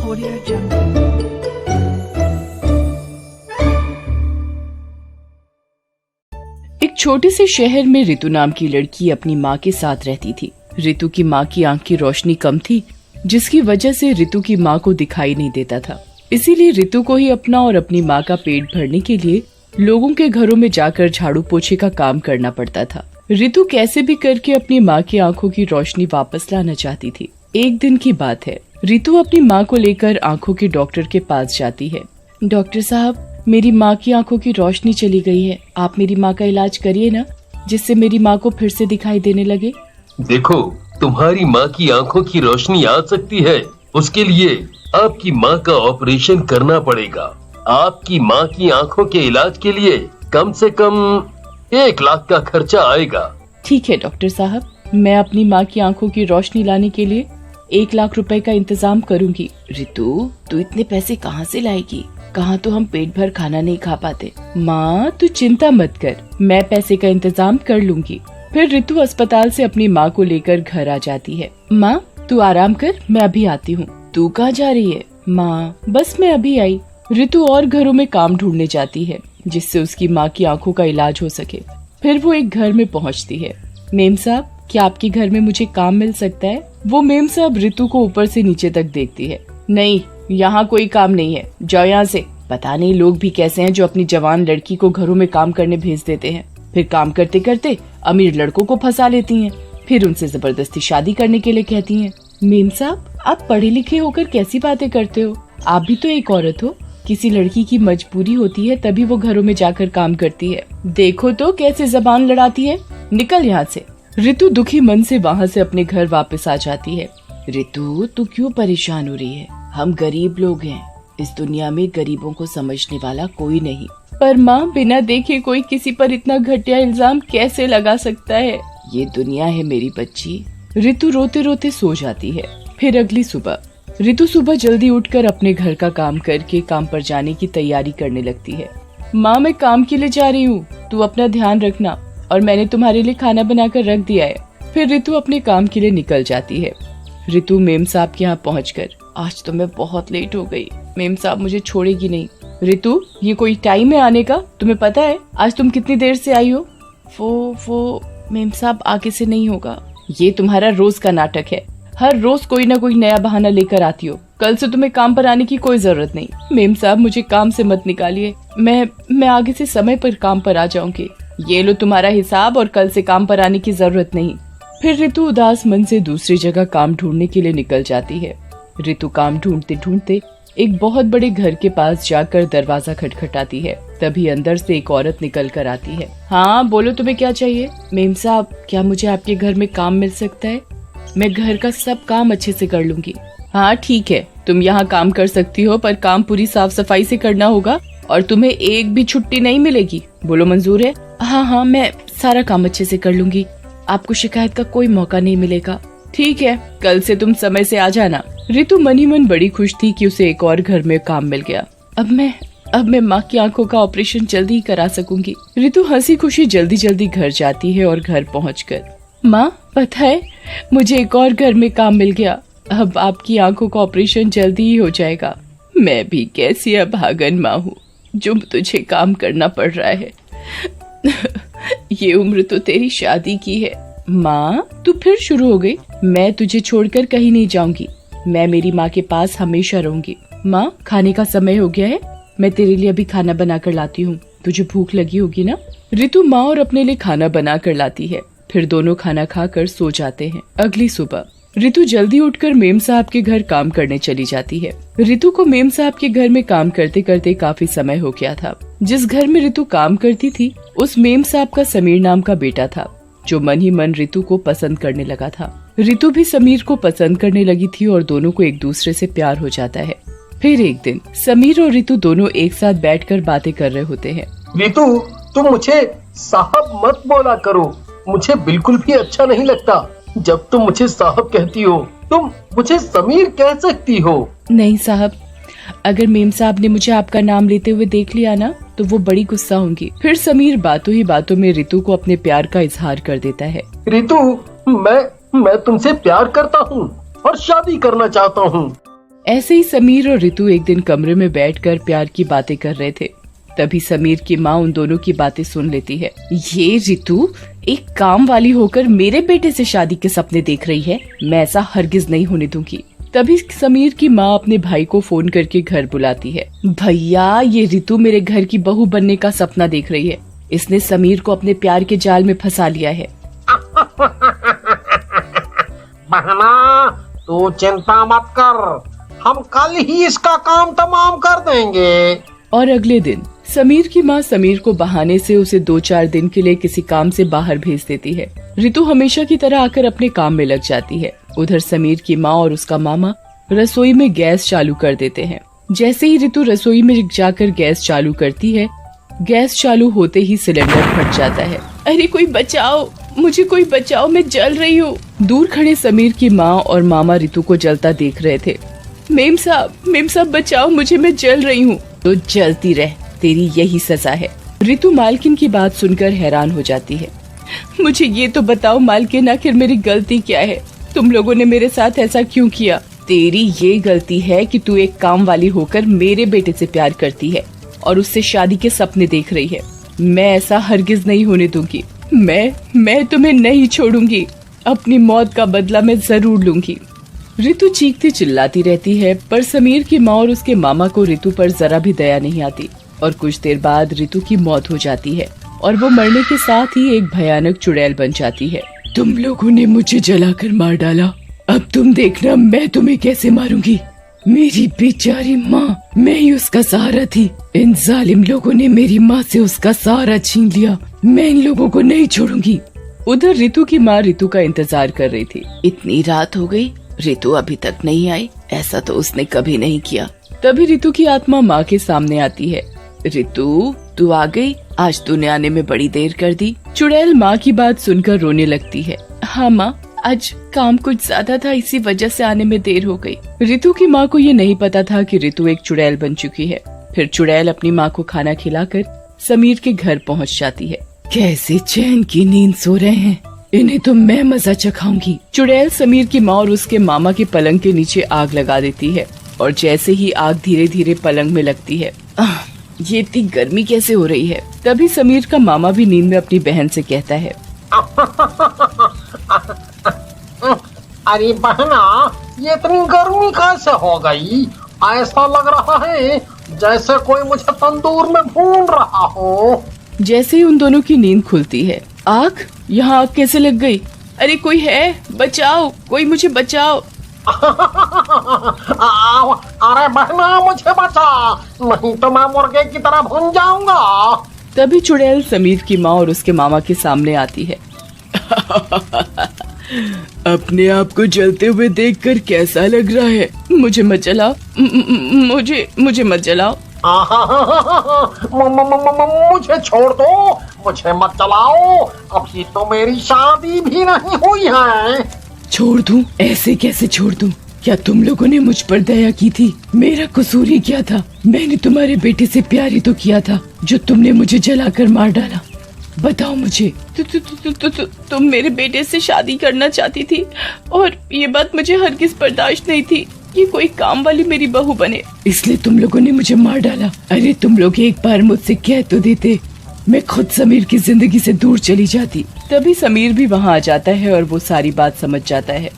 Audio Jungle। एक छोटे से शहर में रितु नाम की लड़की अपनी माँ के साथ रहती थी। रितु की माँ की आंख की रोशनी कम थी, जिसकी वजह से रितु की माँ को दिखाई नहीं देता था। इसीलिए रितु को ही अपना और अपनी माँ का पेट भरने के लिए लोगों के घरों में जाकर झाड़ू पोछे का काम करना पड़ता था। रितु कैसे भी करके अपनी माँ की आंखों की रोशनी वापस लाना चाहती थी। एक दिन की बात है, रितु अपनी माँ को लेकर आंखों के डॉक्टर के पास जाती है। डॉक्टर साहब, मेरी माँ की आंखों की रोशनी चली गई है, आप मेरी माँ का इलाज करिए ना, जिससे मेरी माँ को फिर से दिखाई देने लगे। देखो, तुम्हारी माँ की आंखों की रोशनी आ सकती है, उसके लिए आपकी माँ का ऑपरेशन करना पड़ेगा। आपकी माँ की आंखों के इलाज के लिए कम से कम 1 लाख का खर्चा आएगा। ठीक है डॉक्टर साहब, मैं अपनी माँ की आंखों की रोशनी लाने के लिए 1 लाख रुपए का इंतजाम करूंगी। रितु, तू इतने पैसे कहाँ से लाएगी? कहाँ तो हम पेट भर खाना नहीं खा पाते। माँ, तू चिंता मत कर, मैं पैसे का इंतजाम कर लूंगी। फिर रितु अस्पताल से अपनी माँ को लेकर घर आ जाती है। माँ, तू आराम कर, मैं अभी आती हूँ। तू कहाँ जा रही है? माँ, बस मैं अभी आई। रितु और घरों में काम ढूंढने जाती है, जिससे उसकी माँ की आंखों का इलाज हो सके। फिर वो एक घर में पहुँचती है। मेम साहब, क्या आपके घर में मुझे काम मिल सकता है? वो मेम साहब रितु को ऊपर से नीचे तक देखती है। नहीं, यहाँ कोई काम नहीं है, जाओ यहाँ से। पता नहीं लोग भी कैसे हैं जो अपनी जवान लड़की को घरों में काम करने भेज देते हैं, फिर काम करते करते अमीर लड़कों को फंसा लेती हैं, फिर उनसे जबरदस्ती शादी करने के लिए कहती हैं। मेम साहब, आप पढ़े लिखे होकर कैसी बातें करते हो? आप भी तो एक औरत हो। किसी लड़की की मजबूरी होती है तभी वो घरों में जाकर काम करती है। देखो तो कैसे जबान लड़ाती है, निकल यहाँ से। रितु दुखी मन से वहाँ से अपने घर वापस आ जाती है। रितु, तू क्यों परेशान हो रही है? हम गरीब लोग हैं, इस दुनिया में गरीबों को समझने वाला कोई नहीं। पर माँ, बिना देखे कोई किसी पर इतना घटिया इल्जाम कैसे लगा सकता है? ये दुनिया है मेरी बच्ची। रितु रोते रोते सो जाती है। फिर अगली सुबह रितु सुबह जल्दी उठकर अपने घर का काम करके काम पर जाने की तैयारी करने लगती है। माँ, मैं काम के लिए जा रही हूँ, तू अपना ध्यान रखना, और मैंने तुम्हारे लिए खाना बनाकर रख दिया है। फिर रितु अपने काम के लिए निकल जाती है। रितु मेम साहब के यहाँ पहुँचकर, आज तो मैं बहुत लेट हो गई, मेम साहब मुझे छोड़ेगी नहीं। रितु, ये कोई टाइम है आने का? तुम्हें पता है आज तुम कितनी देर से आई हो? वो मेम साहब, आगे से नहीं होगा। ये तुम्हारा रोज का नाटक है, हर रोज कोई ना कोई नया बहाना लेकर आती हो। कल से तुम्हें काम पर आने की कोई जरूरत नहीं। मेम साहब, मुझे काम से मत निकालिए, मैं आगे से समय पर काम पर आ जाऊंगी। ये लो तुम्हारा हिसाब, और कल से काम पर आने की जरूरत नहीं। फिर रितु उदास मन से दूसरी जगह काम ढूंढने के लिए निकल जाती है। रितु काम ढूंढते ढूंढते एक बहुत बड़े घर के पास जाकर दरवाजा खटखटाती है। तभी अंदर से एक औरत निकल कर आती है। हाँ बोलो, तुम्हें क्या चाहिए? मेम साहब, क्या मुझे आपके घर में काम मिल सकता है? मैं घर का सब काम अच्छे से कर लूंगी। हाँ ठीक है, तुम यहाँ काम कर सकती हो, पर काम पूरी साफ सफाई से करना होगा और तुम्हें एक भी छुट्टी नहीं मिलेगी। बोलो, मंजूर है? हाँ, मैं सारा काम अच्छे से कर लूंगी, आपको शिकायत का कोई मौका नहीं मिलेगा। ठीक है, कल से तुम समय से आ जाना। रितु मन ही मन बड़ी खुश थी कि उसे एक और घर में काम मिल गया। अब मैं माँ की आंखों का ऑपरेशन जल्दी ही करा सकूंगी। रितु हंसी खुशी जल्दी जल्दी घर जाती है और घर पहुँचकर, माँ पता है, मुझे एक और घर में काम मिल गया, अब आपकी आंखों का ऑपरेशन जल्दी ही हो जाएगा। मैं भी कैसी अभागन माँ हूँ जो तुझे काम करना पड़ रहा है। ये उम्र तो तेरी शादी की है। माँ, तू फिर शुरू हो गई। मैं तुझे छोड़कर कहीं नहीं जाऊंगी, मैं मेरी माँ के पास हमेशा रहूंगी। माँ, खाने का समय हो गया है, मैं तेरे लिए अभी खाना बना कर लाती हूँ, तुझे भूख लगी होगी ना? रितु माँ और अपने लिए खाना बना कर लाती है। फिर दोनों खाना खाकर सो जाते हैं। अगली सुबह रितु जल्दी उठकर मेम साहब के घर काम करने चली जाती है। रितु को मेम साहब के घर में काम करते करते काफी समय हो गया था। जिस घर में रितु काम करती थी, उस मेम साहब का समीर नाम का बेटा था, जो मन ही मन रितु को पसंद करने लगा था। रितु भी समीर को पसंद करने लगी थी और दोनों को एक दूसरे से प्यार हो जाता है। फिर एक दिन समीर और रितु दोनों एक साथ बैठकर बातें कर रहे होते हैं। रितु, तुम मुझे साहब मत बोला करो, मुझे बिल्कुल भी अच्छा नहीं लगता। जब तुम मुझे साहब कहती हो, तुम मुझे समीर कह सकती हो। नहीं साहब, अगर मेम साहब ने मुझे आपका नाम लेते हुए देख लिया ना, तो वो बड़ी गुस्सा होंगी। फिर समीर बातों ही बातों में रितु को अपने प्यार का इजहार कर देता है। रितु, मैं तुमसे प्यार करता हूँ और शादी करना चाहता हूँ। ऐसे ही समीर और ऋतु एक दिन कमरे में बैठकर प्यार की बातें कर रहे थे। तभी समीर की माँ उन दोनों की बातें सुन लेती है। ये ऋतु एक काम वाली होकर मेरे बेटे से शादी के सपने देख रही है, मैं ऐसा हरगिज नहीं होने दूंगी। तभी समीर की माँ अपने भाई को फोन करके घर बुलाती है। भैया, ये ऋतु मेरे घर की बहू बनने का सपना देख रही है, इसने समीर को अपने प्यार के जाल में फंसा लिया है। बहना, तू चिंता मत कर, हम कल ही इसका काम तमाम कर देंगे। और अगले दिन समीर की माँ समीर को बहाने से उसे 2-4 दिन के लिए किसी काम से बाहर भेज देती है। ऋतु हमेशा की तरह आकर अपने काम में लग जाती है। उधर समीर की माँ और उसका मामा रसोई में गैस चालू कर देते हैं। जैसे ही ऋतु रसोई में जाकर गैस चालू करती है, गैस चालू होते ही सिलेंडर फट जाता है। अरे कोई बचाओ, मुझे कोई बचाओ, मैं जल रही हूँ। दूर खड़े समीर की माँ और मामा ऋतु को जलता देख रहे थे। मेम साहब बचाओ मुझे, मैं जल रही हूँ। तो जलती रह, तेरी यही सजा है। ऋतु मालकिन की बात सुनकर हैरान हो जाती है। मुझे ये तो बताओ मालकिन, आखिर मेरी गलती क्या है? तुम लोगों ने मेरे साथ ऐसा क्यों किया? तेरी ये गलती है कि तू एक काम वाली होकर मेरे बेटे से प्यार करती है और उससे शादी के सपने देख रही है। मैं ऐसा हरगिज नहीं होने दूंगी। मैं तुम्हें नहीं छोड़ूंगी। अपनी मौत का बदला मैं जरूर लूंगी। ऋतु चीखती चिल्लाती रहती है, पर समीर की माँ और उसके मामा को ऋतु पर जरा भी दया नहीं आती और कुछ देर बाद ऋतु की मौत हो जाती है और वो मरने के साथ ही एक भयानक चुड़ैल बन जाती है। तुम लोगों ने मुझे जलाकर मार डाला, अब तुम देखना मैं तुम्हें कैसे मारूंगी। मेरी बेचारी माँ, मैं ही उसका सहारा थी। इन जालिम लोगों ने मेरी माँ से उसका सहारा छीन लिया। मैं इन लोगों को नहीं छोड़ूंगी। उधर ऋतु की माँ ऋतु का इंतजार कर रही थी। इतनी रात हो गई, ऋतु अभी तक नहीं आई, ऐसा तो उसने कभी नहीं किया। तभी ऋतु की आत्मा माँ के सामने आती है। ऋतु, तू आ गई? आज तूने आने में बड़ी देर कर दी। चुड़ैल माँ की बात सुनकर रोने लगती है। हाँ माँ, आज काम कुछ ज्यादा था, इसी वजह से आने में देर हो गई। ऋतु की माँ को ये नहीं पता था कि ऋतु एक चुड़ैल बन चुकी है। फिर चुड़ैल अपनी माँ को खाना खिलाकर समीर के घर पहुँच जाती है। कैसे चैन की नींद सो रहे हैं, इन्हें तो मैं मजा चखाऊंगी। चुड़ैल समीर की माँ और उसके मामा के पलंग के नीचे आग लगा देती है और जैसे ही आग धीरे धीरे पलंग में लगती है, ये इतनी गर्मी कैसे हो रही है? तभी समीर का मामा भी नींद में अपनी बहन से कहता है। अरे बहना, ये इतनी गर्मी कैसे हो गई? ऐसा लग रहा है जैसे कोई मुझे तंदूर में भून रहा हो। जैसे ही उन दोनों की नींद खुलती है, आग, यहाँ आग कैसे लग गई? अरे कोई है, बचाओ, कोई मुझे बचाओ। अरे बहना, मुझे बचा, नहीं तो मैं मुर्गे की तरह भून जाऊंगा। तभी चुड़ैल समीर की माँ और उसके मामा के सामने आती है। अपने आप को जलते हुए देखकर कैसा लग रहा है? मुझे मत जलाओ, मुझे मत जलाओ। मुझे छोड़ दो, मुझे मत जलाओ, अभी तो मेरी शादी भी नहीं हुई है। छोड़ दूं? ऐसे कैसे छोड़ दूं? क्या तुम लोगों ने मुझ पर दया की थी? मेरा कसूर ही क्या था? मैंने तुम्हारे बेटे से प्यार ही तो किया था, जो तुमने मुझे जलाकर मार डाला। बताओ मुझे। तुम मेरे बेटे से शादी करना चाहती थी और ये बात मुझे हरगिज बर्दाश्त नहीं थी कि कोई काम वाली मेरी बहू बने, इसलिए तुम लोगों ने मुझे मार डाला। अरे तुम लोग एक बार मुझसे कह तो देते, मैं खुद समीर की जिंदगी से दूर चली जाती। तभी समीर भी वहाँ आ जाता है और वो सारी बात समझ जाता है।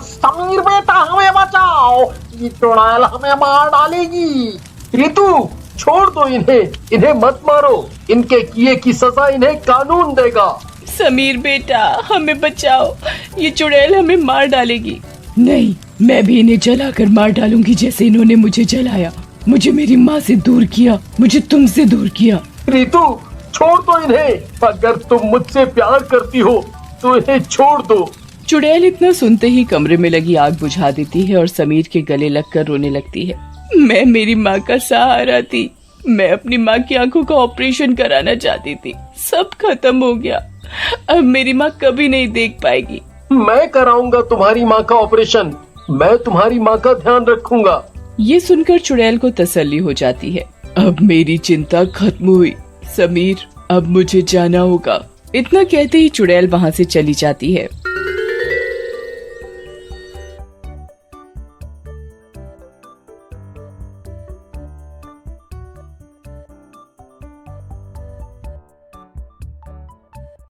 समीर बेटा, हमें बचाओ, ये चुड़ैल हमें मार डालेगी। ऋतु, छोड़ दो इन्हें मत मारो, इनके किए की सजा इन्हें कानून देगा। समीर बेटा, हमें बचाओ, ये चुड़ैल हमें मार डालेगी। नहीं, मैं भी इन्हें जलाकर मार डालूंगी जैसे इन्होंने मुझे जलाया। मुझे मेरी माँ से दूर किया, मुझे तुमसे दूर किया। ऋतु, छोड़ दो इन्हें, अगर तुम मुझसे प्यार करती हो तो इन्हें छोड़ दो। चुड़ैल इतना सुनते ही कमरे में लगी आग बुझा देती है और समीर के गले लगकर रोने लगती है। मैं मेरी माँ का सहारा थी, मैं अपनी माँ की आंखों का ऑपरेशन कराना चाहती थी, सब खत्म हो गया, अब मेरी माँ कभी नहीं देख पाएगी। मैं कराऊंगा तुम्हारी माँ का ऑपरेशन, मैं तुम्हारी माँ का ध्यान रखूंगा। ये सुनकर चुड़ैल को तसल्ली हो जाती है। अब मेरी चिंता खत्म हुई। समीर, अब मुझे जाना होगा। इतना कहते ही चुड़ैल वहाँ से चली जाती है।